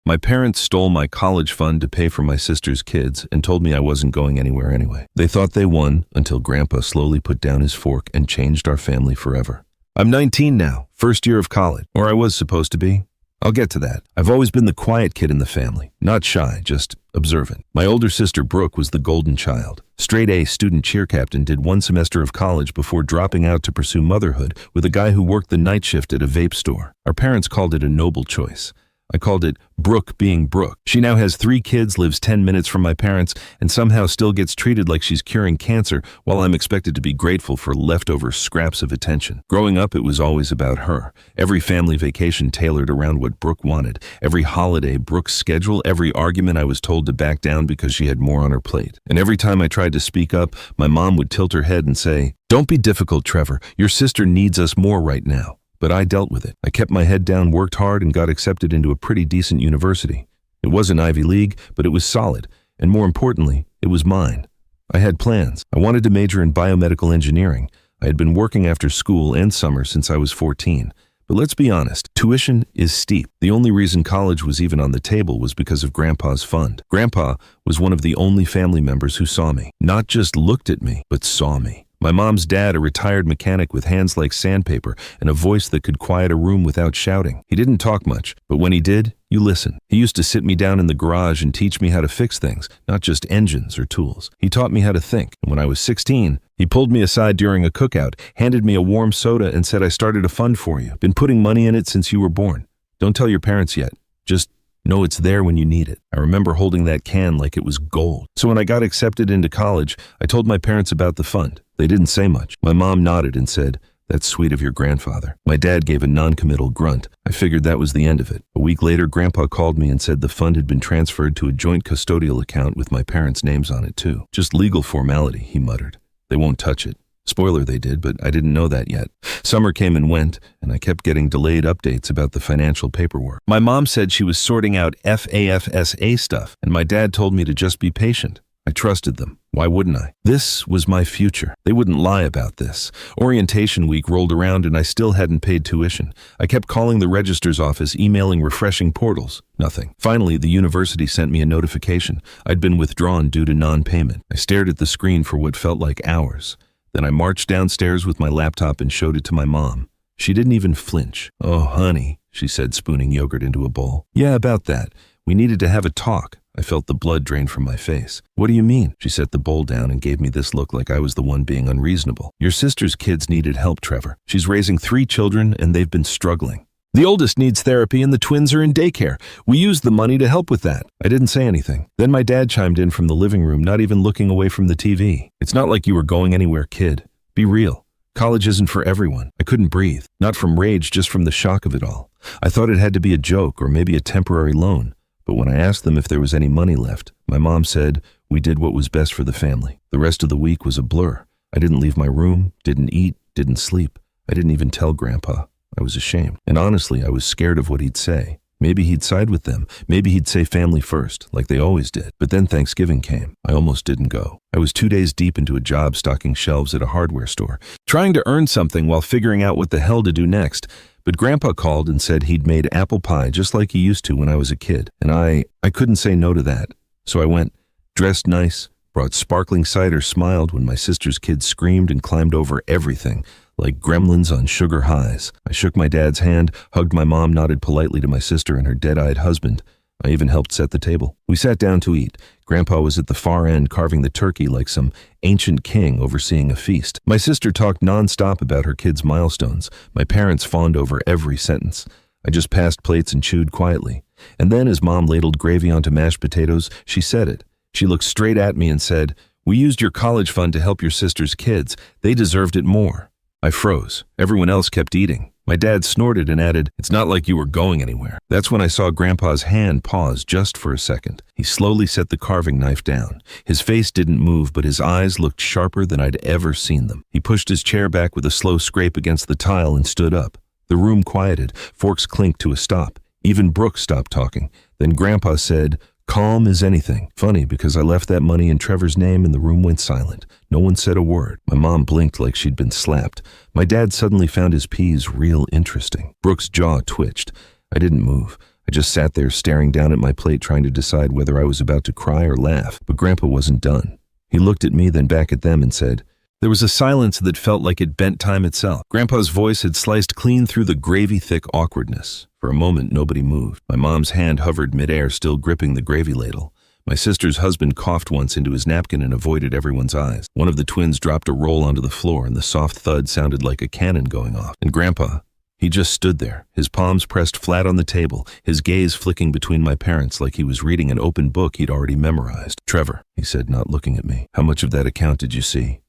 My parents stole my college fund to pay for my sister's kids and told me I wasn't going anywhere anyway. They thought they won until Grandpa slowly put down his fork and changed our family forever. I'm 19 now, first year of college, or I was supposed to be. I'll get to that. I've always been the quiet kid in the family, not shy, just observant. My older sister Brooke was the golden child. Straight A student cheer captain, did one semester of college before dropping out to pursue motherhood with a guy who worked the night shift at a vape store. Our parents called it a noble choice. I called it Brooke being Brooke. She now has 3 kids, lives 10 minutes from my parents, and somehow still gets treated like she's curing cancer while I'm expected to be grateful for leftover scraps of attention. Growing up, it was always about her. Every family vacation tailored around what Brooke wanted. Every holiday, Brooke's schedule. Every argument, I was told to back down because she had more on her plate. And every time I tried to speak up, my mom would tilt her head and say, "Don't be difficult, Trevor. Your sister needs us more right now." But I dealt with it. I kept my head down, worked hard, and got accepted into a pretty decent university. It wasn't Ivy League, but it was solid. And more importantly, it was mine. I had plans. I wanted to major in biomedical engineering. I had been working after school and summer since I was 14. But let's be honest, tuition is steep. The only reason college was even on the table was because of Grandpa's fund. Grandpa was one of the only family members who saw me. Not just looked at me, but saw me. My mom's dad, a retired mechanic with hands like sandpaper and a voice that could quiet a room without shouting. He didn't talk much, but when he did, you listened. He used to sit me down in the garage and teach me how to fix things, not just engines or tools. He taught me how to think, and when I was 16, he pulled me aside during a cookout, handed me a warm soda and said, "I started a fund for you. Been putting money in it since you were born. Don't tell your parents yet. Just know it's there when you need it." I remember holding that can like it was gold. So when I got accepted into college, I told my parents about the fund. They didn't say much. My mom nodded and said, "That's sweet of your grandfather." My dad gave a non-committal grunt. I figured that was the end of it. A week later, Grandpa called me and said the fund had been transferred to a joint custodial account with my parents' names on it too. "Just legal formality," he muttered. "They won't touch it." Spoiler, they did, but I didn't know that yet. Summer came and went, and I kept getting delayed updates about the financial paperwork. My mom said she was sorting out FAFSA stuff, and my dad told me to just be patient. I trusted them. Why wouldn't I? This was my future. They wouldn't lie about this. Orientation week rolled around and I still hadn't paid tuition. I kept calling the registrar's office, emailing refreshing portals. Nothing. Finally, the university sent me a notification. I'd been withdrawn due to non-payment. I stared at the screen for what felt like hours. Then I marched downstairs with my laptop and showed it to my mom. She didn't even flinch. "Oh, honey," she said, spooning yogurt into a bowl. "Yeah, about that. We needed to have a talk." I felt the blood drain from my face. "What do you mean?" She set the bowl down and gave me this look like I was the one being unreasonable. "Your sister's kids needed help, Trevor. She's raising 3 children and they've been struggling. The oldest needs therapy and the twins are in daycare. We used the money to help with that." I didn't say anything. Then my dad chimed in from the living room, not even looking away from the TV. "It's not like you were going anywhere, kid. Be real. College isn't for everyone." I couldn't breathe. Not from rage, just from the shock of it all. I thought it had to be a joke or maybe a temporary loan. But when I asked them if there was any money left, my mom said, "We did what was best for the family." The rest of the week was a blur. I didn't leave my room, didn't eat, didn't sleep. I didn't even tell Grandpa. I was ashamed. And honestly, I was scared of what he'd say. Maybe he'd side with them. Maybe he'd say family first, like they always did. But then Thanksgiving came. I almost didn't go. I was 2 days deep into a job stocking shelves at a hardware store, trying to earn something while figuring out what the hell to do next. But Grandpa called and said he'd made apple pie just like he used to when I was a kid. And I couldn't say no to that. So I went, dressed nice, brought sparkling cider, smiled when my sister's kids screamed and climbed over everything, like gremlins on sugar highs. I shook my dad's hand, hugged my mom, nodded politely to my sister and her dead-eyed husband. I even helped set the table. We sat down to eat. Grandpa was at the far end carving the turkey like some ancient king overseeing a feast. My sister talked nonstop about her kids' milestones. My parents fawned over every sentence. I just passed plates and chewed quietly. And then as Mom ladled gravy onto mashed potatoes, she said it. She looked straight at me and said, "We used your college fund to help your sister's kids. They deserved it more." I froze. Everyone else kept eating. My dad snorted and added, "It's not like you were going anywhere." That's when I saw Grandpa's hand pause just for a second. He slowly set the carving knife down. His face didn't move, but his eyes looked sharper than I'd ever seen them. He pushed his chair back with a slow scrape against the tile and stood up. The room quieted. Forks clinked to a stop. Even Brooke stopped talking. Then Grandpa said, calm as anything. Funny, because I left that money in Trevor's name and the room went silent. No one said a word. My mom blinked like she'd been slapped. My dad suddenly found his peas real interesting. Brooke's jaw twitched. I didn't move. I just sat there staring down at my plate trying to decide whether I was about to cry or laugh, but Grandpa wasn't done. He looked at me, then back at them and said, there was a silence that felt like it bent time itself. Grandpa's voice had sliced clean through the gravy-thick awkwardness. For a moment, nobody moved. My mom's hand hovered midair, still gripping the gravy ladle. My sister's husband coughed once into his napkin and avoided everyone's eyes. One of the twins dropped a roll onto the floor, and the soft thud sounded like a cannon going off. And Grandpa, he just stood there, his palms pressed flat on the table, his gaze flicking between my parents like he was reading an open book he'd already memorized. Trevor, he said, not looking at me, how much of that account did you see?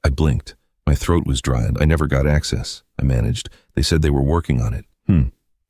I blinked. My throat was dry and I never got access. I managed. They said they were working on it.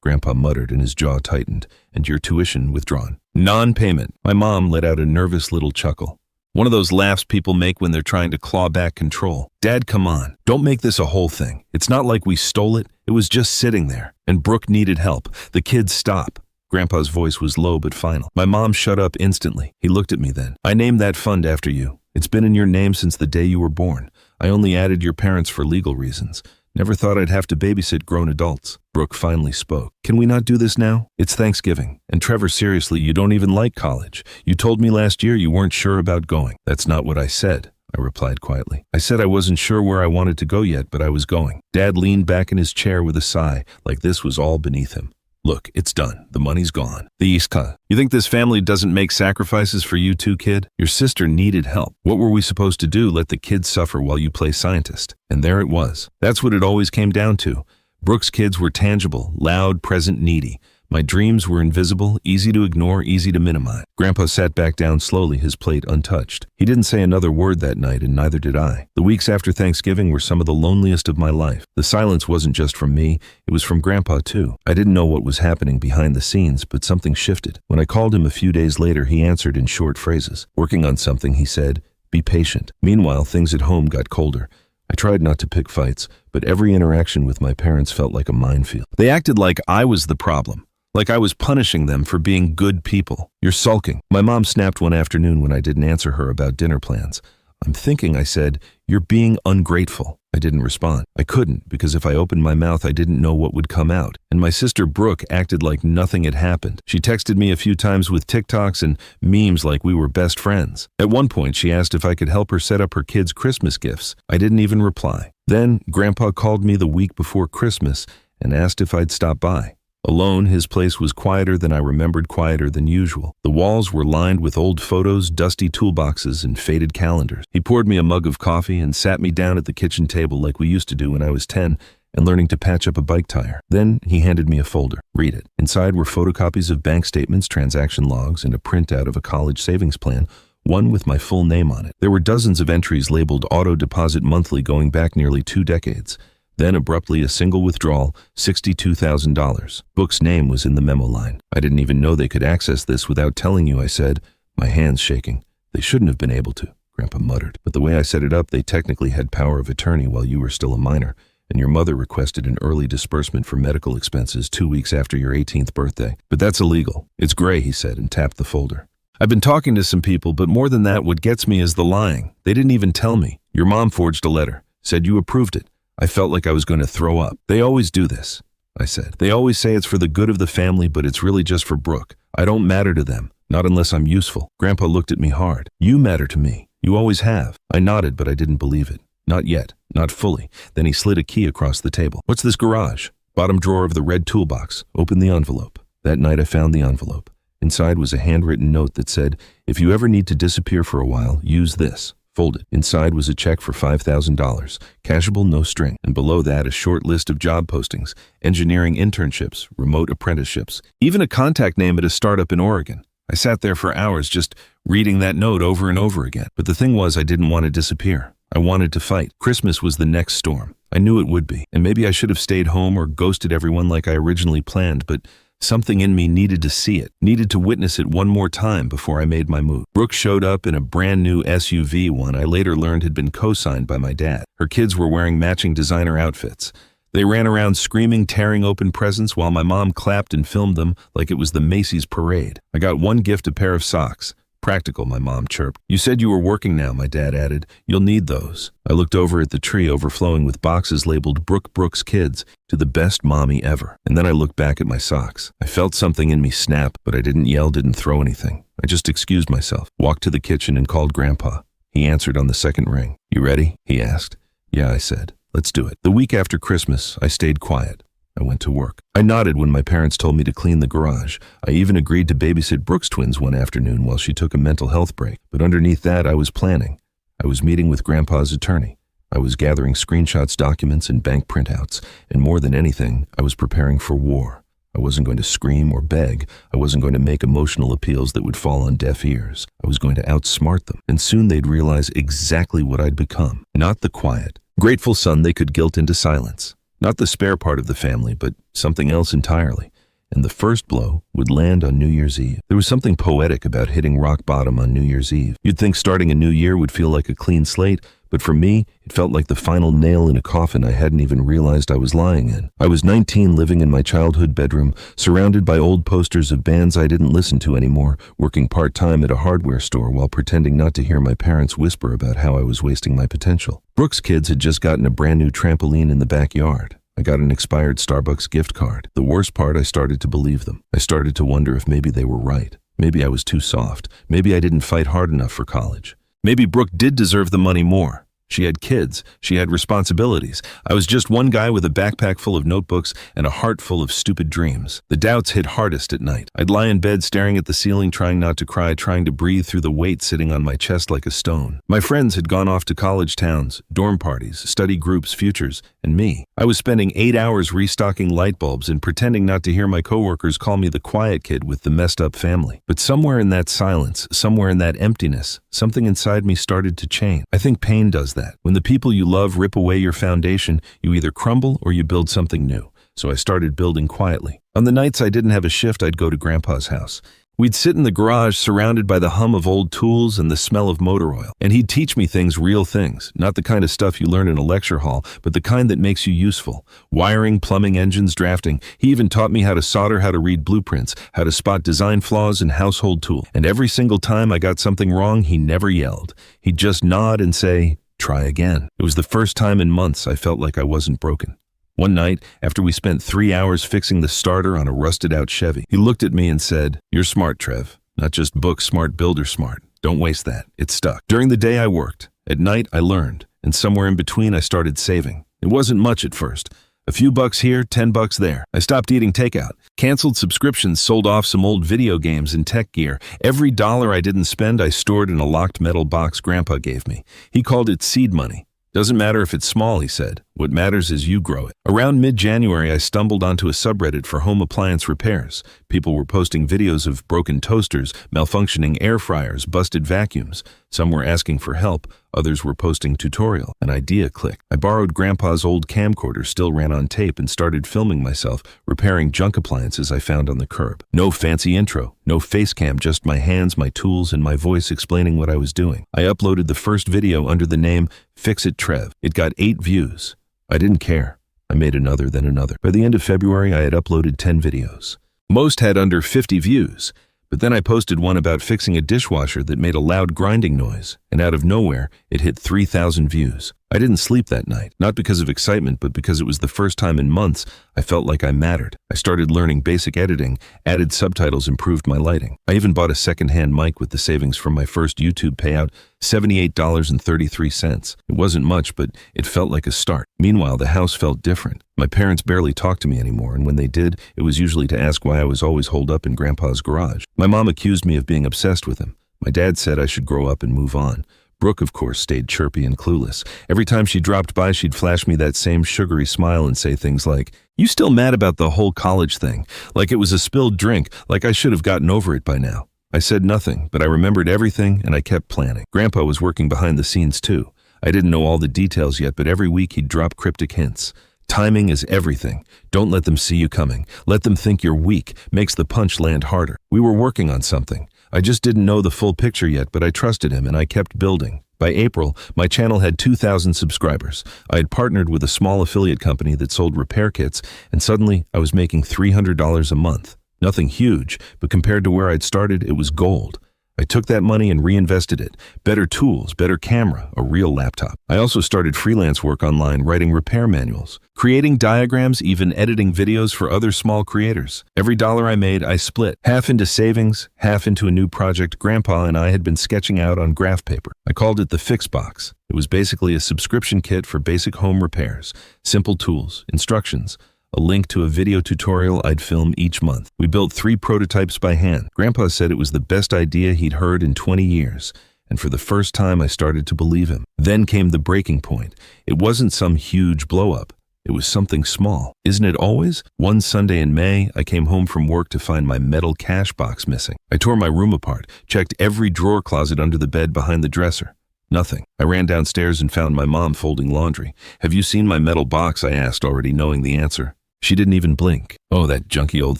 Grandpa muttered and his jaw tightened. And your tuition withdrawn. Non-payment. My mom let out a nervous little chuckle. One of those laughs people make when they're trying to claw back control. Dad, come on. Don't make this a whole thing. It's not like we stole it. It was just sitting there. And Brooke needed help. The kids stop. Grandpa's voice was low but final. My mom shut up instantly. He looked at me then. I named that fund after you. It's been in your name since the day you were born. I only added your parents for legal reasons. Never thought I'd have to babysit grown adults. Brooke finally spoke. Can we not do this now? It's Thanksgiving. And Trevor, seriously, you don't even like college. You told me last year you weren't sure about going. That's not what I said, I replied quietly. I said I wasn't sure where I wanted to go yet, but I was going. Dad leaned back in his chair with a sigh, like this was all beneath him. Look, it's done. The money's gone. The Iska. You think this family doesn't make sacrifices for you too, kid? Your sister needed help. What were we supposed to do? Let the kids suffer while you play scientist? And there it was. That's what it always came down to. Brooke's kids were tangible, loud, present, needy. My dreams were invisible, easy to ignore, easy to minimize. Grandpa sat back down slowly, his plate untouched. He didn't say another word that night, and neither did I. The weeks after Thanksgiving were some of the loneliest of my life. The silence wasn't just from me, it was from Grandpa too. I didn't know what was happening behind the scenes, but something shifted. When I called him a few days later, he answered in short phrases. Working on something, he said, be patient. Meanwhile, things at home got colder. I tried not to pick fights, but every interaction with my parents felt like a minefield. They acted like I was the problem. Like I was punishing them for being good people. You're sulking. My mom snapped one afternoon when I didn't answer her about dinner plans. I'm thinking, I said, you're being ungrateful. I didn't respond. I couldn't, because if I opened my mouth, I didn't know what would come out. And my sister Brooke acted like nothing had happened. She texted me a few times with TikToks and memes like we were best friends. At one point, she asked if I could help her set up her kids' Christmas gifts. I didn't even reply. Then, Grandpa called me the week before Christmas and asked if I'd stop by. Alone, his place was quieter than I remembered, quieter than usual. The walls were lined with old photos, dusty toolboxes, and faded calendars. He poured me a mug of coffee and sat me down at the kitchen table like we used to do when I was 10 and learning to patch up a bike tire. Then he handed me a folder. Read it. Inside were photocopies of bank statements, transaction logs, and a printout of a college savings plan, one with my full name on it. There were dozens of entries labeled auto deposit monthly going back nearly 2 decades. Then abruptly a single withdrawal, $62,000. Brooke's name was in the memo line. I didn't even know they could access this without telling you, I said, my hands shaking. They shouldn't have been able to, Grandpa muttered. But the way I set it up, they technically had power of attorney while you were still a minor, and your mother requested an early disbursement for medical expenses 2 weeks after your 18th birthday. But that's illegal. It's gray, he said, and tapped the folder. I've been talking to some people, but more than that, what gets me is the lying. They didn't even tell me. Your mom forged a letter, said you approved it. I felt like I was going to throw up. They always do this, I said. They always say it's for the good of the family, but it's really just for Brooke. I don't matter to them, not unless I'm useful. Grandpa looked at me hard. You matter to me. You always have. I nodded, but I didn't believe it. Not yet. Not fully. Then he slid a key across the table. What's this garage? Bottom drawer of the red toolbox. Open the envelope. That night I found the envelope. Inside was a handwritten note that said, if you ever need to disappear for a while, use this. Folded. Inside was a check for $5,000, cashable, no string, and below that a short list of job postings, engineering internships, remote apprenticeships, even a contact name at a startup in Oregon. I sat there for hours just reading that note over and over again. But the thing was, I didn't want to disappear. I wanted to fight. Christmas was the next storm. I knew it would be, and maybe I should have stayed home or ghosted everyone like I originally planned, but something in me needed to see it, needed to witness it one more time before I made my move. Brooke showed up in a brand new SUV, one I later learned had been co-signed by my dad. Her kids were wearing matching designer outfits. They ran around screaming, tearing open presents while my mom clapped and filmed them like it was the Macy's parade. I got one gift, a pair of socks. Practical, my mom chirped. You said you were working now, my dad added. You'll need those. I looked over at the tree overflowing with boxes labeled Brooke's Kids, to the best mommy ever. And then I looked back at my socks. I felt something in me snap, but I didn't yell, didn't throw anything. I just excused myself, walked to the kitchen and called Grandpa. He answered on the second ring. You ready? He asked. Yeah, I said. Let's do it. The week after Christmas, I stayed quiet. I went to work. I nodded when my parents told me to clean the garage. I even agreed to babysit Brooke's twins one afternoon while she took a mental health break. But underneath that, I was planning. I was meeting with Grandpa's attorney. I was gathering screenshots, documents, and bank printouts. And more than anything, I was preparing for war. I wasn't going to scream or beg. I wasn't going to make emotional appeals that would fall on deaf ears. I was going to outsmart them. And soon they'd realize exactly what I'd become. Not the quiet, grateful son they could guilt into silence. Not the spare part of the family, but something else entirely. And the first blow would land on New Year's Eve. There was something poetic about hitting rock bottom on New Year's Eve. You'd think starting a new year would feel like a clean slate, but for me, it felt like the final nail in a coffin I hadn't even realized I was lying in. I was 19, living in my childhood bedroom, surrounded by old posters of bands I didn't listen to anymore, working part-time at a hardware store while pretending not to hear my parents whisper about how I was wasting my potential. Brooke's Kids had just gotten a brand new trampoline in the backyard. I got an expired Starbucks gift card. The worst part, I started to believe them. I started to wonder if maybe they were right. Maybe I was too soft. Maybe I didn't fight hard enough for college. Maybe Brooke did deserve the money more. She had kids. She had responsibilities. I was just one guy with a backpack full of notebooks and a heart full of stupid dreams. The doubts hit hardest at night. I'd lie in bed staring at the ceiling, trying not to cry, trying to breathe through the weight sitting on my chest like a stone. My friends had gone off to college towns, dorm parties, study groups, futures, and me. I was spending 8 hours restocking light bulbs and pretending not to hear my coworkers call me the quiet kid with the messed up family. But somewhere in that silence, somewhere in that emptiness, something inside me started to change. I think pain does that. When the people you love rip away your foundation, you either crumble or you build something new. So I started building quietly. On the nights I didn't have a shift, I'd go to Grandpa's house. We'd sit in the garage surrounded by the hum of old tools and the smell of motor oil. And he'd teach me things, real things. Not the kind of stuff you learn in a lecture hall, but the kind that makes you useful. Wiring, plumbing, engines, drafting. He even taught me how to solder, how to read blueprints, how to spot design flaws in household tools. And every single time I got something wrong, he never yelled. He'd just nod and say, try again. It was the first time in months I felt like I wasn't broken. One night, after we spent 3 hours fixing the starter on a rusted-out Chevy, he looked at me and said, "You're smart, Trev. Not just book smart, builder smart. Don't waste that. It's stuck." During the day I worked. At night I learned. And somewhere in between I started saving. It wasn't much at first. A few bucks here, $10 there. I stopped eating takeout. Canceled subscriptions, sold off some old video games and tech gear. Every dollar I didn't spend I stored in a locked metal box Grandpa gave me. He called it seed money. Doesn't matter if it's small, he said. What matters is you grow it. Around mid-January, I stumbled onto a subreddit for home appliance repairs. People were posting videos of broken toasters, malfunctioning air fryers, busted vacuums. Some were asking for help. Others were posting tutorial. An idea clicked. I borrowed Grandpa's old camcorder, still ran on tape, and started filming myself, repairing junk appliances I found on the curb. No fancy intro, no face cam, just my hands, my tools, and my voice explaining what I was doing. I uploaded the first video under the name Fix It Trev. It got 8 views. I didn't care. I made another, then another. By the end of February, I had uploaded 10 videos. Most had under 50 views. But then I posted one about fixing a dishwasher that made a loud grinding noise, and out of nowhere, it hit 3,000 views. I didn't sleep that night, not because of excitement, but because it was the first time in months I felt like I mattered. I started learning basic editing, added subtitles, improved my lighting. I even bought a second-hand mic with the savings from my first YouTube payout, $78.33. It wasn't much, but it felt like a start. Meanwhile, the house felt different. My parents barely talked to me anymore, and when they did, it was usually to ask why I was always holed up in Grandpa's garage. My mom accused me of being obsessed with him. My dad said I should grow up and move on. Brooke, of course, stayed chirpy and clueless. Every time she dropped by, she'd flash me that same sugary smile and say things like, "You still mad about the whole college thing?" Like it was a spilled drink, like I should have gotten over it by now. I said nothing, but I remembered everything and I kept planning. Grandpa was working behind the scenes too. I didn't know all the details yet, but every week he'd drop cryptic hints. Timing is everything. Don't let them see you coming. Let them think you're weak. Makes the punch land harder. We were working on something. I just didn't know the full picture yet, but I trusted him and I kept building. By April, my channel had 2,000 subscribers. I had partnered with a small affiliate company that sold repair kits, and suddenly I was making $300 a month. Nothing huge, but compared to where I'd started, it was gold. I took that money and reinvested it. Better tools, better camera, a real laptop. I also started freelance work online, writing repair manuals, creating diagrams, even editing videos for other small creators. Every dollar I made, I split. Half into savings, half into a new project Grandpa and I had been sketching out on graph paper. I called it the Fix Box. It was basically a subscription kit for basic home repairs, simple tools, instructions, a link to a video tutorial I'd film each month. We built 3 prototypes by hand. Grandpa said it was the best idea he'd heard in 20 years, and for the first time I started to believe him. Then came the breaking point. It wasn't some huge blow-up. It was something small. Isn't it always? One Sunday in May, I came home from work to find my metal cash box missing. I tore my room apart, checked every drawer closet under the bed behind the dresser. Nothing. I ran downstairs and found my mom folding laundry. "Have you seen my metal box?" I asked, already knowing the answer. She didn't even blink. "Oh, that junky old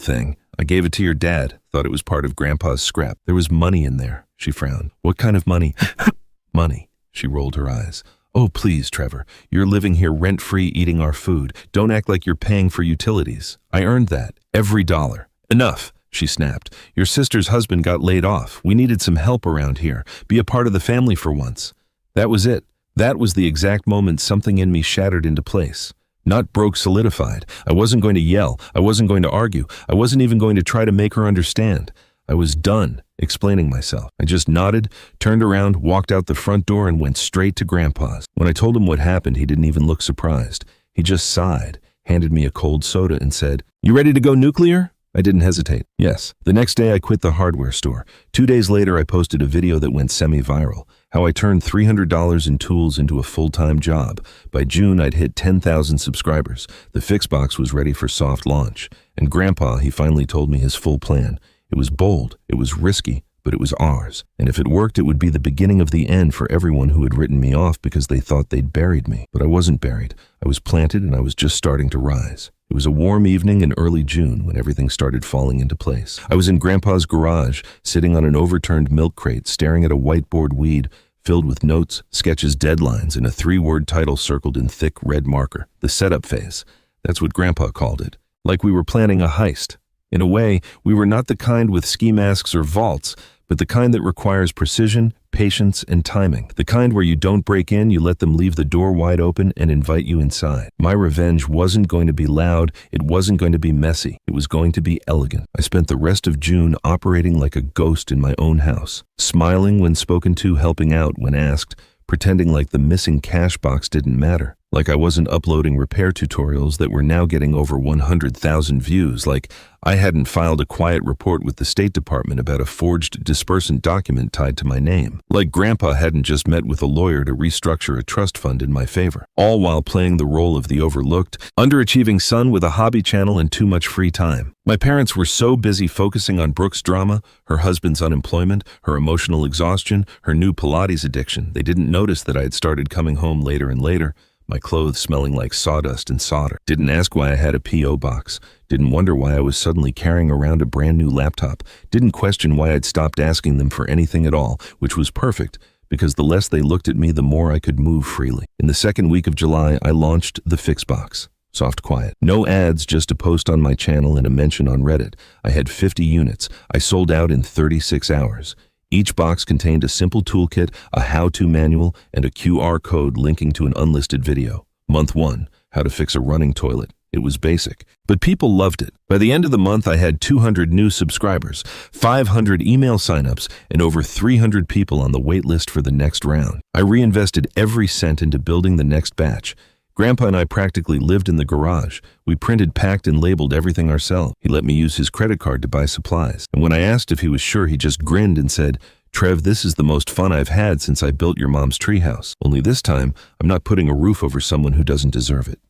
thing. I gave it to your dad. Thought it was part of Grandpa's scrap. There was money in there." She frowned. "What kind of money?" "Money." She rolled her eyes. "Oh, please, Trevor. You're living here rent-free, eating our food. Don't act like you're paying for utilities. I earned that. Every dollar." "Enough," she snapped. "Your sister's husband got laid off. We needed some help around here. Be a part of the family for once." That was it. That was the exact moment something in me shattered into place. Not broke, solidified. I wasn't going to yell. I wasn't going to argue. I wasn't even going to try to make her understand. I was done explaining myself. I just nodded, turned around, walked out the front door, and went straight to Grandpa's. When I told him what happened, he didn't even look surprised. He just sighed, handed me a cold soda, and said, "You ready to go nuclear?" I didn't hesitate. Yes. The next day, I quit the hardware store. 2 days later, I posted a video that went semi-viral. How I turned $300 in tools into a full-time job. By June, I'd hit 10,000 subscribers. The Fix Box was ready for soft launch. And Grandpa, he finally told me his full plan. It was bold, it was risky, but it was ours. And if it worked, it would be the beginning of the end for everyone who had written me off because they thought they'd buried me. But I wasn't buried. I was planted and I was just starting to rise. It was a warm evening in early June when everything started falling into place. I was in Grandpa's garage, sitting on an overturned milk crate, staring at a whiteboard weed filled with notes, sketches, deadlines, and a 3-word title circled in thick red marker. The setup phase. That's what Grandpa called it. Like we were planning a heist. In a way, we were not the kind with ski masks or vaults, but the kind that requires precision, patience, and timing. The kind where you don't break in, you let them leave the door wide open and invite you inside. My revenge wasn't going to be loud, it wasn't going to be messy, it was going to be elegant. I spent the rest of June operating like a ghost in my own house, smiling when spoken to, helping out when asked, pretending like the missing cash box didn't matter. Like I wasn't uploading repair tutorials that were now getting over 100,000 views, like I hadn't filed a quiet report with the State Department about a forged disbursement document tied to my name, like Grandpa hadn't just met with a lawyer to restructure a trust fund in my favor, all while playing the role of the overlooked, underachieving son with a hobby channel and too much free time. My parents were so busy focusing on Brooke's drama, her husband's unemployment, her emotional exhaustion, her new Pilates addiction, they didn't notice that I had started coming home later and later, my clothes smelling like sawdust and solder. Didn't ask why I had a P.O. box. Didn't wonder why I was suddenly carrying around a brand new laptop. Didn't question why I'd stopped asking them for anything at all, which was perfect, because the less they looked at me, the more I could move freely. In the second week of July, I launched the Fix Box. Soft quiet. No ads, just a post on my channel and a mention on Reddit. I had 50 units. I sold out in 36 hours. Each box contained a simple toolkit, a how-to manual, and a QR code linking to an unlisted video. Month 1, how to fix a running toilet. It was basic, but people loved it. By the end of the month, I had 200 new subscribers, 500 email signups, and over 300 people on the wait list for the next round. I reinvested every cent into building the next batch. Grandpa and I practically lived in the garage. We printed, packed, and labeled everything ourselves. He let me use his credit card to buy supplies. And when I asked if he was sure, he just grinned and said, "Trev, this is the most fun I've had since I built your mom's treehouse. Only this time, I'm not putting a roof over someone who doesn't deserve it."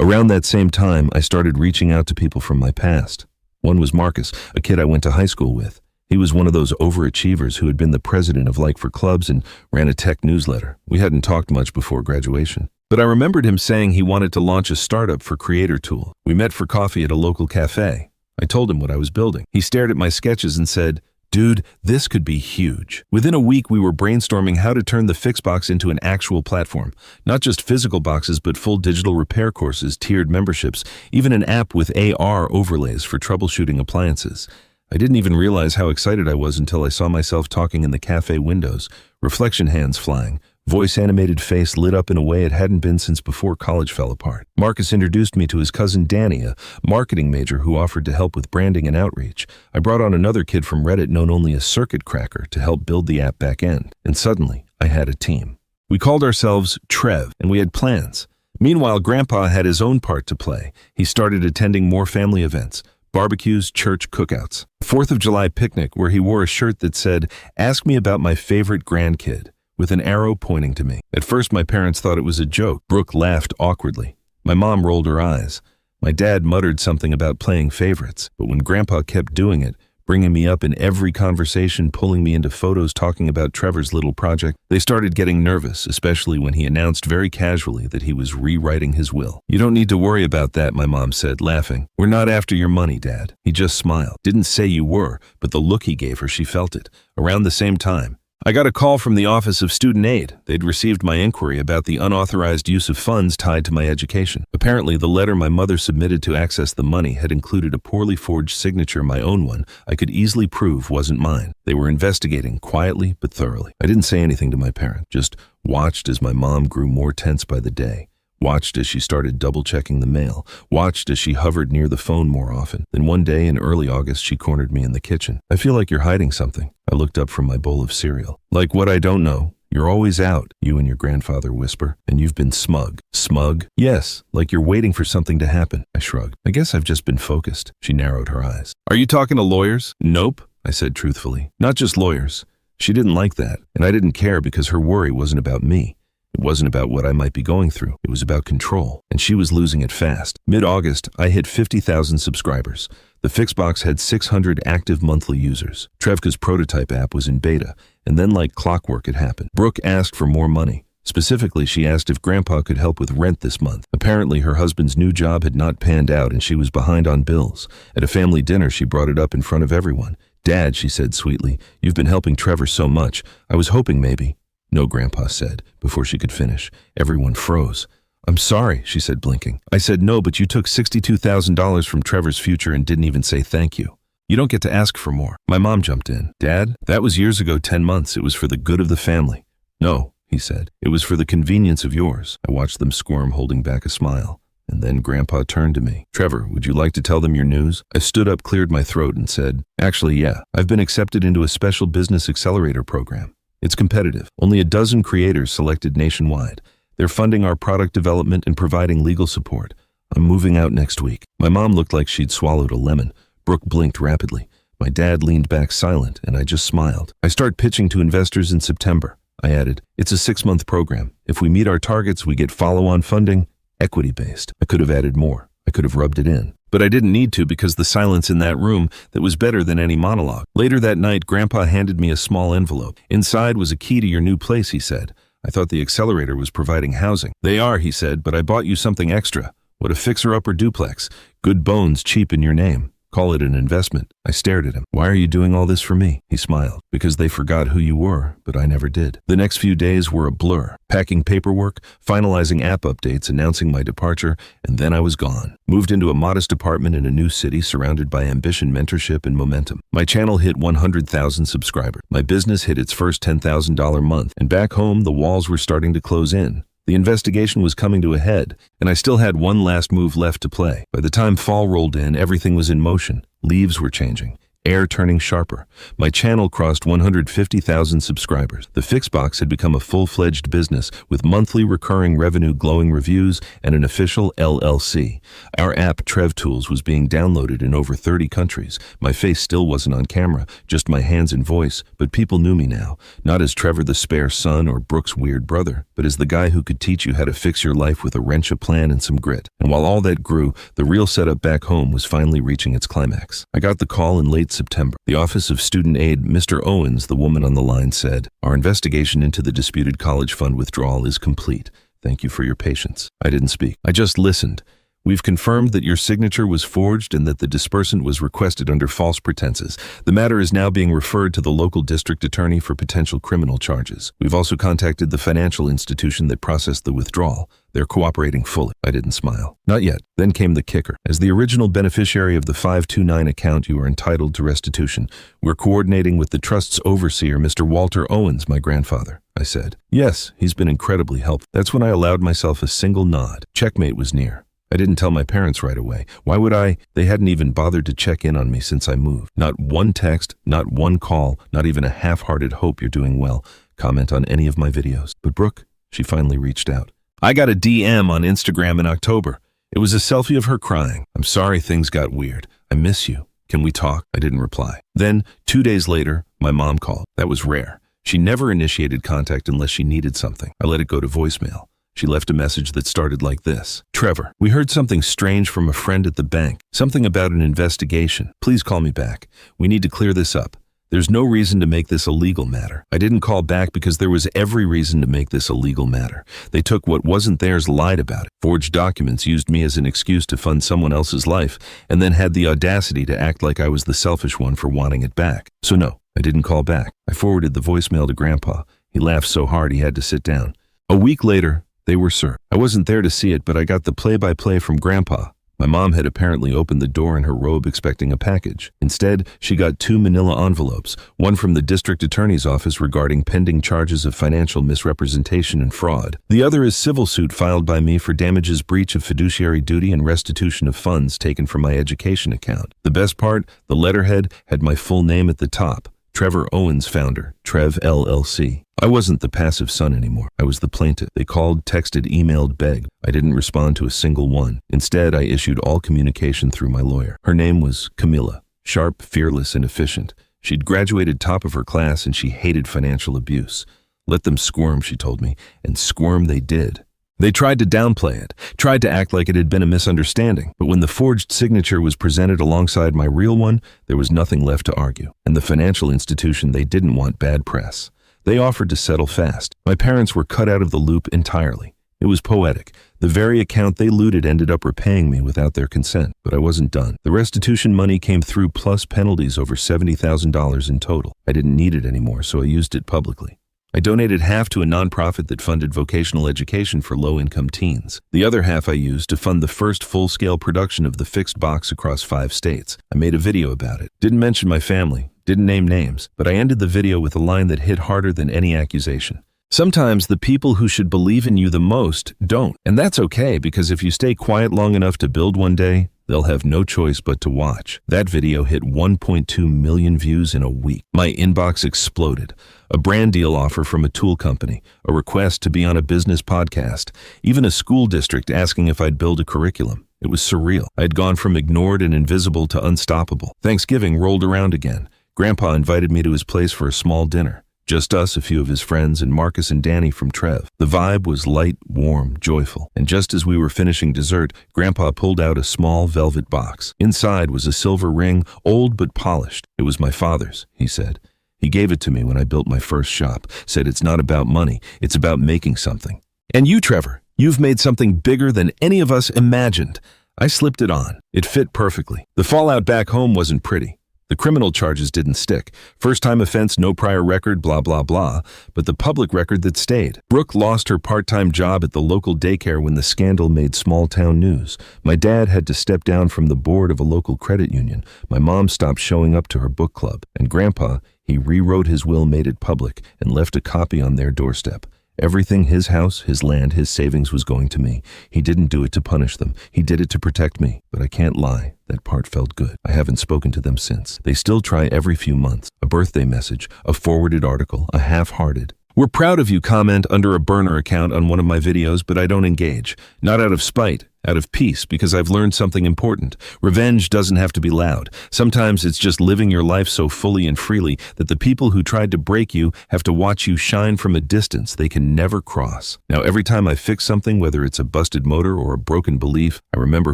Around that same time, I started reaching out to people from my past. One was Marcus, a kid I went to high school with. He was one of those overachievers who had been the president of Like for Clubs and ran a tech newsletter. We hadn't talked much before graduation. But I remembered him saying he wanted to launch a startup for Creator Tool. We met for coffee at a local cafe. I told him what I was building. He stared at my sketches and said, "Dude, this could be huge." Within a week, we were brainstorming how to turn the Fix Box into an actual platform. Not just physical boxes, but full digital repair courses, tiered memberships, even an app with AR overlays for troubleshooting appliances. I didn't even realize how excited I was until I saw myself talking in the cafe windows, reflection hands flying, voice-animated face lit up in a way it hadn't been since before college fell apart. Marcus introduced me to his cousin Danny, a marketing major who offered to help with branding and outreach. I brought on another kid from Reddit known only as Circuit Cracker to help build the app back end. And suddenly, I had a team. We called ourselves Trev, and we had plans. Meanwhile, Grandpa had his own part to play. He started attending more family events, barbecues, church cookouts, 4th of July picnic where he wore a shirt that said, "Ask me about my favorite grandkid," with an arrow pointing to me. At first, my parents thought it was a joke. Brooke laughed awkwardly. My mom rolled her eyes. My dad muttered something about playing favorites, but when Grandpa kept doing it, bringing me up in every conversation, pulling me into photos talking about Trevor's little project, they started getting nervous, especially when he announced very casually that he was rewriting his will. "You don't need to worry about that," my mom said, laughing. "We're not after your money, Dad." He just smiled. Didn't say you were, but the look he gave her, she felt it. Around the same time, I got a call from the Office of Student Aid. They'd received my inquiry about the unauthorized use of funds tied to my education. Apparently, the letter my mother submitted to access the money had included a poorly forged signature, my own one, I could easily prove wasn't mine. They were investigating quietly but thoroughly. I didn't say anything to my parent, just watched as my mom grew more tense by the day. Watched as she started double-checking the mail. Watched as she hovered near the phone more often. Then one day in early August, she cornered me in the kitchen. "I feel like you're hiding something." I looked up from my bowl of cereal. "Like what? I don't know. You're always out," you and your grandfather whisper. "And you've been smug." "Smug?" "Yes, like you're waiting for something to happen." I shrugged. "I guess I've just been focused." She narrowed her eyes. "Are you talking to lawyers?" "Nope," I said truthfully. "Not just lawyers." She didn't like that, and I didn't care because her worry wasn't about me. It wasn't about what I might be going through. It was about control, and she was losing it fast. Mid-August, I hit 50,000 subscribers. The Fixbox had 600 active monthly users. Trevka's prototype app was in beta, and then like clockwork it happened. Brooke asked for more money. Specifically, she asked if Grandpa could help with rent this month. Apparently, her husband's new job had not panned out, and she was behind on bills. At a family dinner, she brought it up in front of everyone. "Dad," she said sweetly, "you've been helping Trevor so much. I was hoping maybe—" "No," Grandpa said, before she could finish. Everyone froze. "I'm sorry," she said, blinking. I said, "No, but you took $62,000 from Trevor's future and didn't even say thank you. You don't get to ask for more." My mom jumped in. "Dad, that was years ago, 10 months. It was for the good of the family." "No," he said. "It was for the convenience of yours." I watched them squirm, holding back a smile. And then Grandpa turned to me. "Trevor, would you like to tell them your news?" I stood up, cleared my throat, and said, "Actually, yeah. I've been accepted into a special business accelerator program. It's competitive. Only a dozen creators selected nationwide. They're funding our product development and providing legal support. I'm moving out next week." My mom looked like she'd swallowed a lemon. Brooke blinked rapidly. My dad leaned back silent, and I just smiled. "I start pitching to investors in September." I added, "It's a 6-month program. If we meet our targets, we get follow-on funding, equity-based." I could have added more. I could have rubbed it in. But I didn't need to because the silence in that room that was better than any monologue. Later that night, Grandpa handed me a small envelope. Inside was a key to your new place, he said. I thought the accelerator was providing housing. "They are," he said, "but I bought you something extra. What a fixer-upper duplex. Good bones, cheap in your name. Call it an investment." I stared at him. "Why are you doing all this for me?" He smiled. "Because they forgot who you were, but I never did." The next few days were a blur. Packing paperwork, finalizing app updates, announcing my departure, and then I was gone. Moved into a modest apartment in a new city surrounded by ambition, mentorship, and momentum. My channel hit 100,000 subscribers. My business hit its first $10,000 month, and back home, the walls were starting to close in. The investigation was coming to a head, and I still had one last move left to play. By the time fall rolled in, everything was in motion. Leaves were changing. Air turning sharper. My channel crossed 150,000 subscribers. The Fixbox had become a full-fledged business with monthly recurring revenue, glowing reviews, and an official LLC. Our app, Trev Tools, was being downloaded in over 30 countries. My face still wasn't on camera, just my hands and voice, but people knew me now, not as Trevor the spare son or Brooke's weird brother, but as the guy who could teach you how to fix your life with a wrench, a plan, and some grit. And while all that grew, the real setup back home was finally reaching its climax. I got the call in late September. The Office of Student Aid, Mr. Owens, the woman on the line, said, "Our investigation into the disputed college fund withdrawal is complete. Thank you for your patience." I didn't speak. I just listened. We've confirmed that your signature was forged and that the disbursement was requested under false pretenses. The matter is now being referred to the local district attorney for potential criminal charges. We've also contacted the financial institution that processed the withdrawal. They're cooperating fully. I didn't smile. Not yet. Then came the kicker. As the original beneficiary of the 529 account, you are entitled to restitution. We're coordinating with the trust's overseer, Mr. Walter Owens, my grandfather, I said. Yes, he's been incredibly helpful. That's when I allowed myself a single nod. Checkmate was near. I didn't tell my parents right away. Why would I? They hadn't even bothered to check in on me since I moved. Not one text, not one call, not even a half-hearted hope you're doing well, comment on any of my videos. But Brooke, she finally reached out. I got a DM on Instagram in October. It was a selfie of her crying. I'm sorry things got weird. I miss you. Can we talk? I didn't reply. Then, 2 days later, my mom called. That was rare. She never initiated contact unless she needed something. I let it go to voicemail. She left a message that started like this. Trevor, we heard something strange from a friend at the bank. Something about an investigation. Please call me back. We need to clear this up. There's no reason to make this a legal matter. I didn't call back because there was every reason to make this a legal matter. They took what wasn't theirs, lied about it, forged documents, used me as an excuse to fund someone else's life, and then had the audacity to act like I was the selfish one for wanting it back. So no, I didn't call back. I forwarded the voicemail to Grandpa. He laughed so hard he had to sit down. A week later, they were served. I wasn't there to see it, but I got the play-by-play from Grandpa. My mom had apparently opened the door in her robe expecting a package. Instead, she got 2 manila envelopes, one from the district attorney's office regarding pending charges of financial misrepresentation and fraud. The other is civil suit filed by me for damages, breach of fiduciary duty, and restitution of funds taken from my education account. The best part, the letterhead had my full name at the top. Trevor Owens, founder, Trev LLC. I wasn't the passive son anymore. I was the plaintiff. They called, texted, emailed, begged. I didn't respond to a single one. Instead, I issued all communication through my lawyer. Her name was Camilla. Sharp, fearless, and efficient. She'd graduated top of her class and she hated financial abuse. Let them squirm, she told me, and squirm they did. They tried to downplay it, tried to act like it had been a misunderstanding, but when the forged signature was presented alongside my real one, there was nothing left to argue. And the financial institution, they didn't want bad press. They offered to settle fast. My parents were cut out of the loop entirely. It was poetic. The very account they looted ended up repaying me without their consent, but I wasn't done. The restitution money came through plus penalties, over $70,000 in total. I didn't need it anymore, so I used it publicly. I donated half to a nonprofit that funded vocational education for low-income teens. The other half I used to fund the first full-scale production of the fixed box across 5 states. I made a video about it. Didn't mention my family, didn't name names, but I ended the video with a line that hit harder than any accusation. Sometimes the people who should believe in you the most don't. And that's okay, because if you stay quiet long enough to build one day, they'll have no choice but to watch. That video hit 1.2 million views in a week. My inbox exploded. A brand deal offer from a tool company, a request to be on a business podcast, even a school district asking if I'd build a curriculum. It was surreal. I had gone from ignored and invisible to unstoppable. Thanksgiving rolled around again. Grandpa invited me to his place for a small dinner. Just us, a few of his friends, and Marcus and Danny from Trev. The vibe was light, warm, joyful. And just as we were finishing dessert, Grandpa pulled out a small velvet box. Inside was a silver ring, old but polished. It was my father's, he said. He gave it to me when I built my first shop, said it's not about money, it's about making something. And you, Trevor, you've made something bigger than any of us imagined. I slipped it on. It fit perfectly. The fallout back home wasn't pretty. The criminal charges didn't stick. First-time offense, no prior record, blah, blah, blah. But the public record that stayed. Brooke lost her part-time job at the local daycare when the scandal made small-town news. My dad had to step down from the board of a local credit union. My mom stopped showing up to her book club. And Grandpa, he rewrote his will, made it public, and left a copy on their doorstep. Everything, his house, his land, his savings, was going to me. He didn't do it to punish them. He did it to protect me. But I can't lie. That part felt good. I haven't spoken to them since. They still try every few months. A birthday message, a forwarded article, a half-hearted. We're proud of you comment under a burner account on one of my videos, but I don't engage. Not out of spite, out of peace, because I've learned something important. Revenge doesn't have to be loud. Sometimes it's just living your life so fully and freely that the people who tried to break you have to watch you shine from a distance they can never cross. Now, every time I fix something, whether it's a busted motor or a broken belief, I remember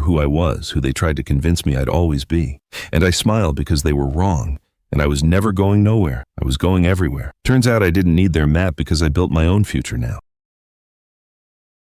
who I was, who they tried to convince me I'd always be. And I smile because they were wrong. And I was never going nowhere. I was going everywhere. Turns out I didn't need their map because I built my own future now.